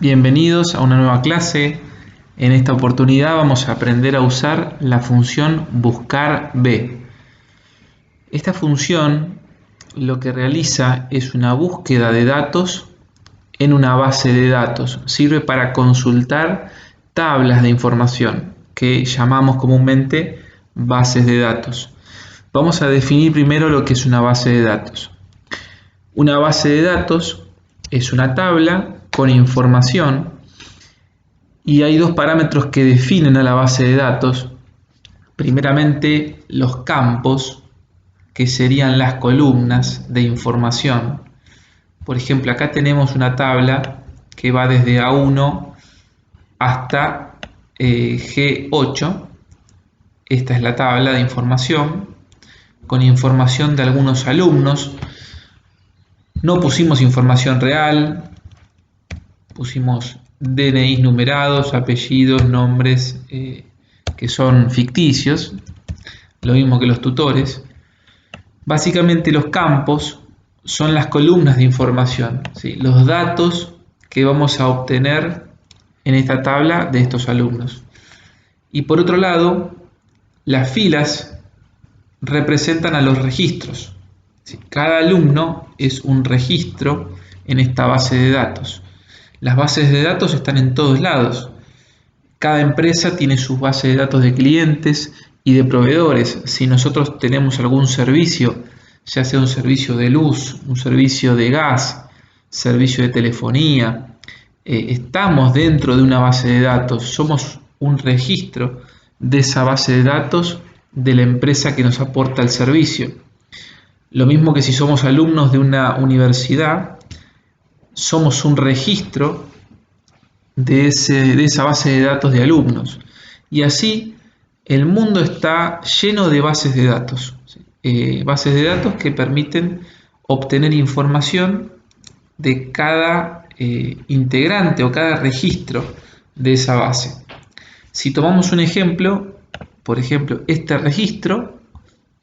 Bienvenidos a una nueva clase. En esta oportunidad vamos a aprender a usar la función buscar B. Esta función lo que realiza es una búsqueda de datos en una base de datos. Sirve para consultar tablas de información que llamamos comúnmente bases de datos. Vamos a definir primero lo que es una base de datos. Una base de datos es una tabla con información y hay dos parámetros que definen a la base de datos. Primeramente, los campos, que serían las columnas de información. Por ejemplo, acá tenemos una tabla que va desde A1 hasta G8. Esta es la tabla de información, con información de algunos alumnos. No pusimos información real, pusimos DNIs numerados, apellidos, nombres que son ficticios, lo mismo que los tutores. Básicamente los campos son las columnas de información, ¿sí? Los datos que vamos a obtener en esta tabla de estos alumnos. Y por otro lado, las filas representan a los registros, ¿sí? Cada alumno es un registro en esta base de datos. Las bases de datos están en todos lados. Cada empresa tiene sus bases de datos de clientes y de proveedores. Si nosotros tenemos algún servicio, ya sea un servicio de luz, un servicio de gas, servicio de telefonía, estamos dentro de una base de datos. Somos un registro de esa base de datos de la empresa que nos aporta el servicio. Lo mismo que si somos alumnos de una universidad, somos un registro de esa base de datos de alumnos. Y así el mundo está lleno de bases de datos. Bases de datos que permiten obtener información de cada integrante o cada registro de esa base. Si tomamos un ejemplo, por ejemplo, este registro,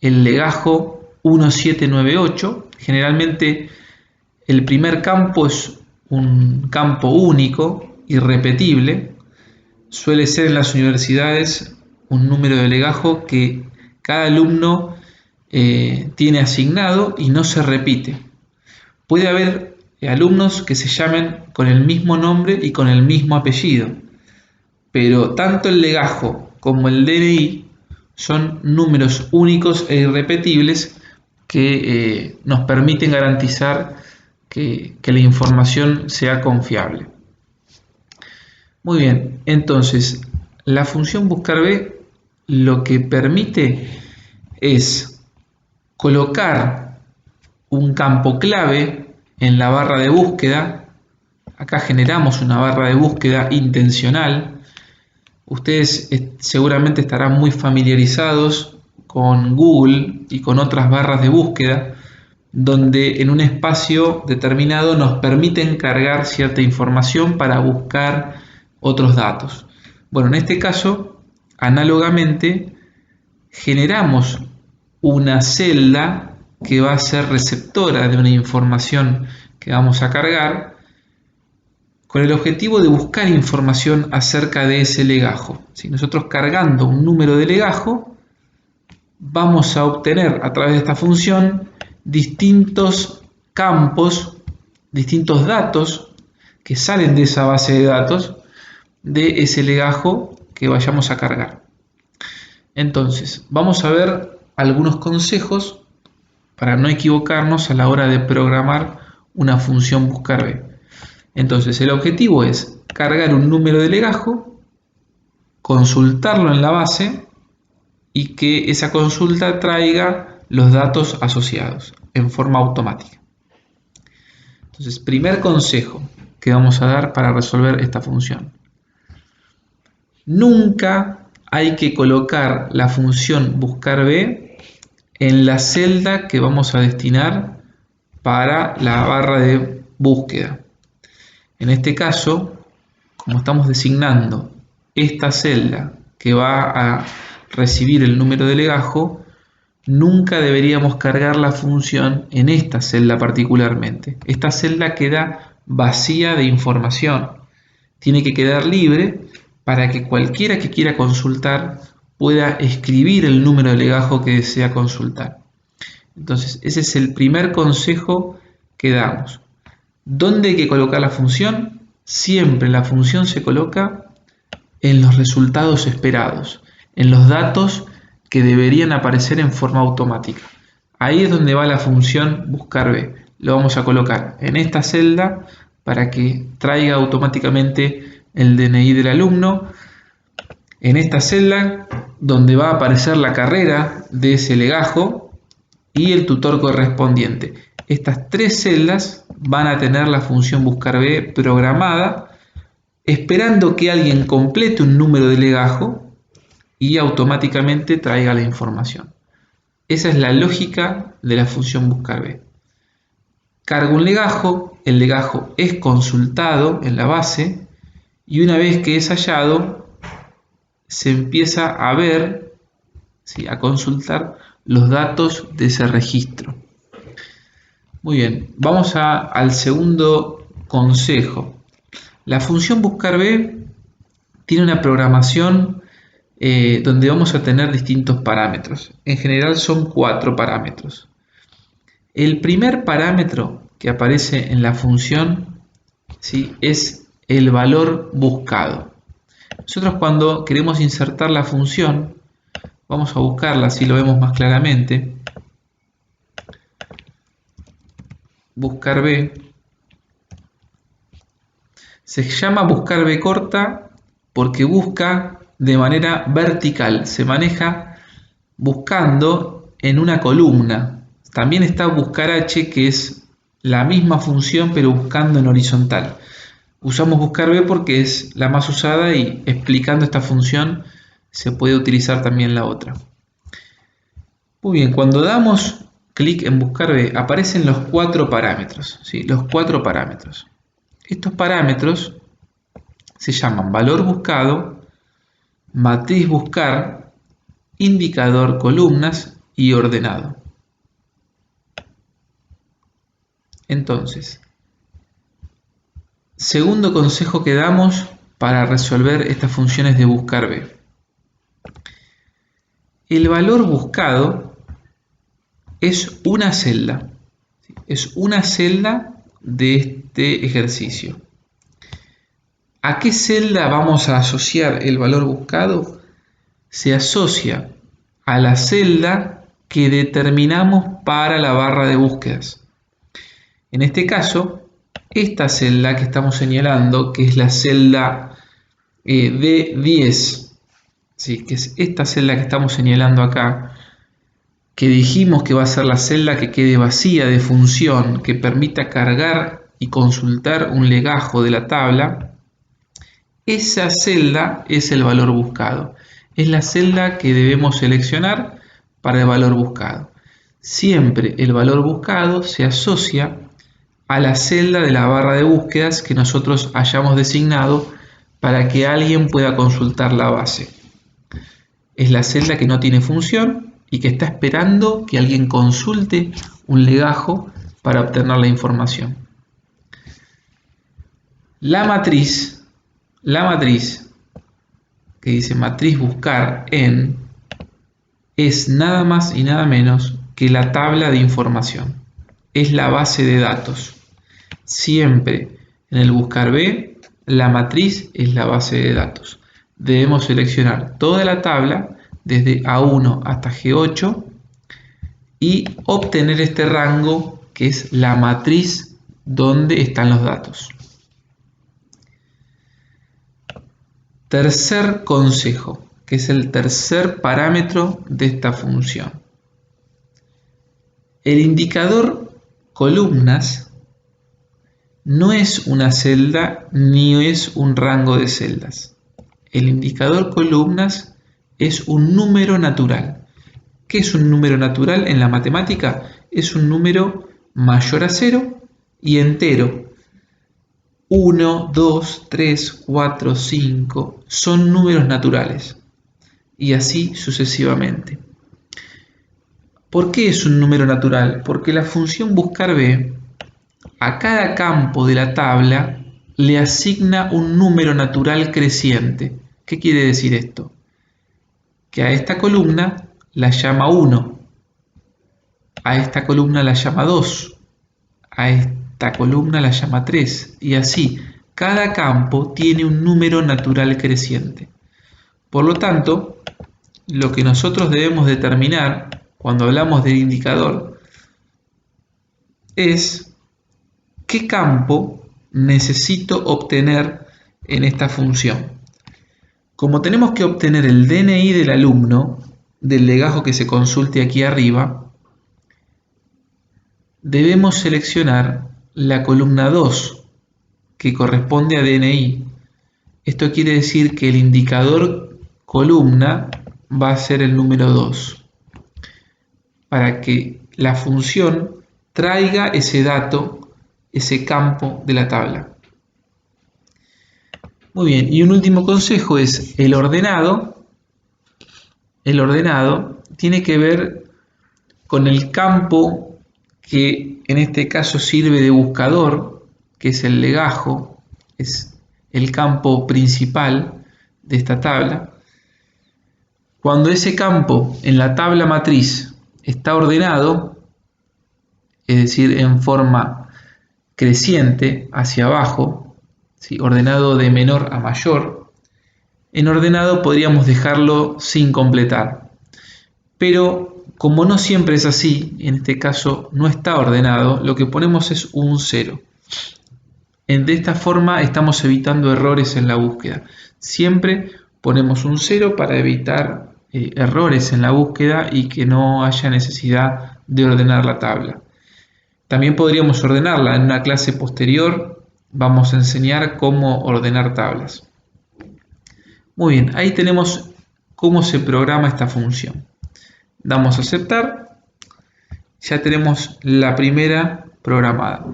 el legajo 1798, generalmente el primer campo es un campo único, irrepetible. Suele ser en las universidades un número de legajo que cada alumno tiene asignado y no se repite. Puede haber alumnos que se llamen con el mismo nombre y con el mismo apellido, pero tanto el legajo como el DNI son números únicos e irrepetibles que nos permiten garantizar que la información sea confiable. Muy bien, entonces la función buscar B lo que permite es colocar un campo clave en la barra de búsqueda. Acá generamos una barra de búsqueda intencional. Ustedes seguramente estarán muy familiarizados con Google y con otras barras de búsqueda, donde en un espacio determinado nos permiten cargar cierta información para buscar otros datos. Bueno, en este caso, análogamente, generamos una celda que va a ser receptora de una información que vamos a cargar con el objetivo de buscar información acerca de ese legajo. Si nosotros cargando un número de legajo, vamos a obtener a través de esta función distintos campos, distintos datos que salen de esa base de datos de ese legajo que vayamos a cargar. Entonces, vamos a ver algunos consejos para no equivocarnos a la hora de programar una función buscar B. Entonces, el objetivo es cargar un número de legajo, consultarlo en la base y que esa consulta traiga los datos asociados en forma automática. Entonces, primer consejo que vamos a dar para resolver esta función. Nunca hay que colocar la función buscar B en la celda que vamos a destinar para la barra de búsqueda. En este caso, como estamos designando esta celda que va a recibir el número de legajo, nunca deberíamos cargar la función en esta celda particularmente. Esta celda queda vacía de información. tiene que quedar libre para que cualquiera que quiera consultar pueda escribir el número de legajo que desea consultar. Entonces, ese es el primer consejo que damos. ¿Dónde hay que colocar la función? Siempre la función se coloca en los resultados esperados, en los datos que deberían aparecer en forma automática. Ahí es donde va la función buscar B. Lo vamos a colocar en esta celda para que traiga automáticamente el DNI del alumno. En esta celda donde va a aparecer la carrera de ese legajo y el tutor correspondiente. Estas tres celdas van a tener la función buscar B programada, esperando que alguien complete un número de legajo y automáticamente traiga la información. Esa es la lógica de la función buscar B. Cargo un legajo, el legajo es consultado en la base y una vez que es hallado se empieza a ver, ¿sí?, a consultar los datos de ese registro. Muy bien, vamos al segundo consejo. La función buscar B tiene una programación donde vamos a tener distintos parámetros. En general son 4 parámetros. El primer parámetro que aparece en la función, ¿sí?, es el valor buscado. Nosotros cuando queremos insertar la función, vamos a buscarla, así lo vemos más claramente. Buscar B. Se llama buscar B corta porque busca de manera vertical, se maneja buscando en una columna. También está buscar H, que es la misma función pero buscando en horizontal. Usamos buscar B porque es la más usada y explicando esta función se puede utilizar también la otra. Muy bien, cuando damos clic en buscar B aparecen los 4 parámetros, ¿sí? Los 4 parámetros. Estos parámetros se llaman valor buscado, matriz buscar, indicador columnas y ordenado. Entonces, segundo consejo que damos para resolver estas funciones de buscar B. El valor buscado es una celda. Es una celda de este ejercicio. ¿A qué celda vamos a asociar el valor buscado? Se asocia a la celda que determinamos para la barra de búsquedas. En este caso, esta celda que estamos señalando, que es la celda D10, ¿sí?, que es esta celda que estamos señalando acá, que dijimos que va a ser la celda que quede vacía de función, que permita cargar y consultar un legajo de la tabla. Esa celda es el valor buscado. Es la celda que debemos seleccionar para el valor buscado. Siempre el valor buscado se asocia a la celda de la barra de búsquedas que nosotros hayamos designado para que alguien pueda consultar la base. Es la celda que no tiene función y que está esperando que alguien consulte un legajo para obtener la información. La matriz que dice matriz buscar en es nada más y nada menos que la tabla de información. Es la base de datos. Siempre en el buscar B, la matriz es la base de datos. Debemos seleccionar toda la tabla desde A1 hasta G8 y obtener este rango que es la matriz donde están los datos. Tercer consejo, que es el tercer parámetro de esta función. El indicador columnas no es una celda ni es un rango de celdas. El indicador columnas es un número natural. ¿Qué es un número natural en la matemática? Es un número mayor a 0 y entero. 1, 2, 3, 4, 5 son números naturales y así sucesivamente. ¿Por qué es un número natural? Porque la función buscar B a cada campo de la tabla le asigna un número natural creciente. ¿Qué quiere decir esto? Que a esta columna la llama 1, a esta columna la llama 2, a esta columna la llama 3, y así. Cada campo tiene un número natural creciente. Por lo tanto, lo que nosotros debemos determinar cuando hablamos del indicador es qué campo necesito obtener en esta función. Como tenemos que obtener el DNI del alumno, del legajo que se consulte aquí arriba, debemos seleccionar la columna 2, que corresponde a DNI. Esto quiere decir que el indicador columna va a ser el número 2, para que la función traiga ese dato, ese campo de la tabla. Muy bien, y un último consejo es el ordenado. El ordenado tiene que ver con el campo que en este caso sirve de buscador, que es el legajo, es el campo principal de esta tabla. Cuando ese campo en la tabla matriz está ordenado, es decir, en forma creciente hacia abajo, ¿sí? Ordenado de menor a mayor, en ordenado podríamos dejarlo sin completar. Pero como no siempre es así, en este caso no está ordenado, lo que ponemos es un 0. De esta forma estamos evitando errores en la búsqueda. Siempre ponemos un 0 para evitar errores en la búsqueda y que no haya necesidad de ordenar la tabla. También podríamos ordenarla. En una clase posterior vamos a enseñar cómo ordenar tablas. Muy bien, ahí tenemos cómo se programa esta función. Damos a aceptar. Ya tenemos la primera programada.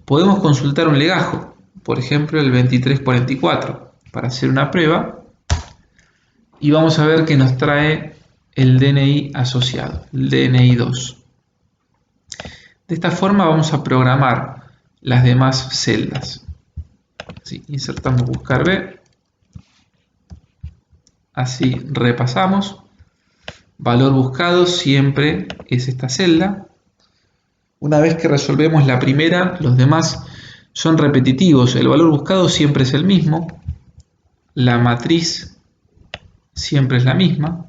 Podemos consultar un legajo, por ejemplo el 2344, para hacer una prueba, y vamos a ver que nos trae el DNI asociado, el DNI 2. De esta forma vamos a programar las demás celdas. Así, insertamos buscar B, así repasamos. Valor buscado siempre es esta celda. Una vez que resolvemos la primera, los demás son repetitivos. El valor buscado siempre es el mismo. La matriz siempre es la misma.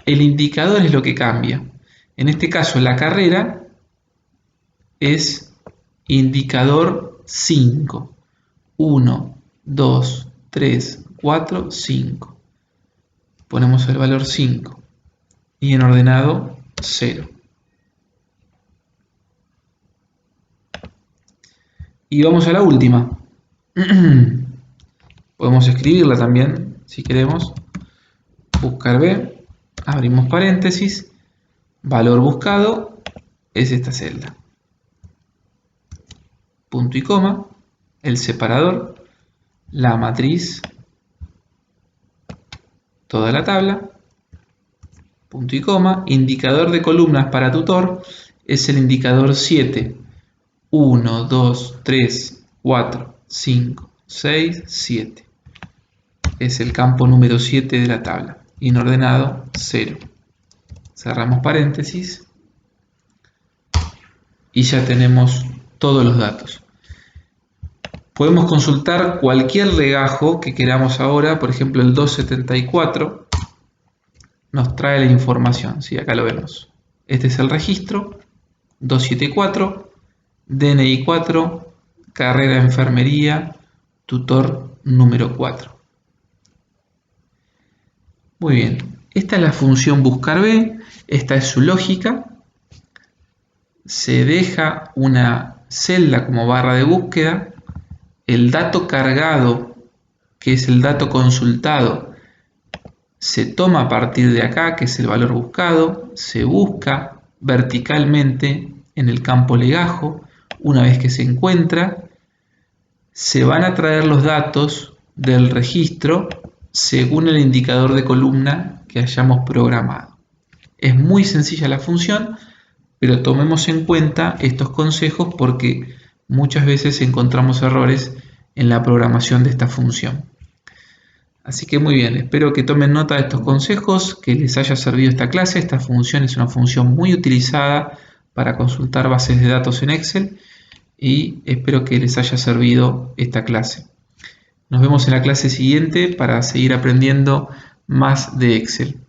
El indicador es lo que cambia. En este caso, la carrera es indicador 5. 1, 2, 3, 4, 5. Ponemos el valor 5. Y en ordenado 0. Y vamos a la última. Podemos escribirla también, si queremos. Buscar B, abrimos paréntesis, valor buscado es esta celda. Punto y coma, el separador, la matriz, toda la tabla, punto y coma, indicador de columnas para tutor es el indicador 7. 1, 2, 3, 4, 5, 6, 7. Es el campo número 7 de la tabla. Inordenado 0. Cerramos paréntesis. Y ya tenemos todos los datos. Podemos consultar cualquier legajo que queramos ahora. Por ejemplo, el 274 nos trae la información. ¿Sí? Acá lo vemos. Este es el registro. 274. DNI 4, carrera de enfermería, tutor número 4. Muy bien, esta es la función buscar B, esta es su lógica. Se deja una celda como barra de búsqueda, el dato cargado, que es el dato consultado, se toma a partir de acá, que es el valor buscado, se busca verticalmente en el campo legajo. Una vez que se encuentra, se van a traer los datos del registro según el indicador de columna que hayamos programado. Es muy sencilla la función, pero tomemos en cuenta estos consejos porque muchas veces encontramos errores en la programación de esta función. Así que muy bien, espero que tomen nota de estos consejos, que les haya servido esta clase. Esta función es una función muy utilizada para consultar bases de datos en Excel y espero que les haya servido esta clase. Nos vemos en la clase siguiente para seguir aprendiendo más de Excel.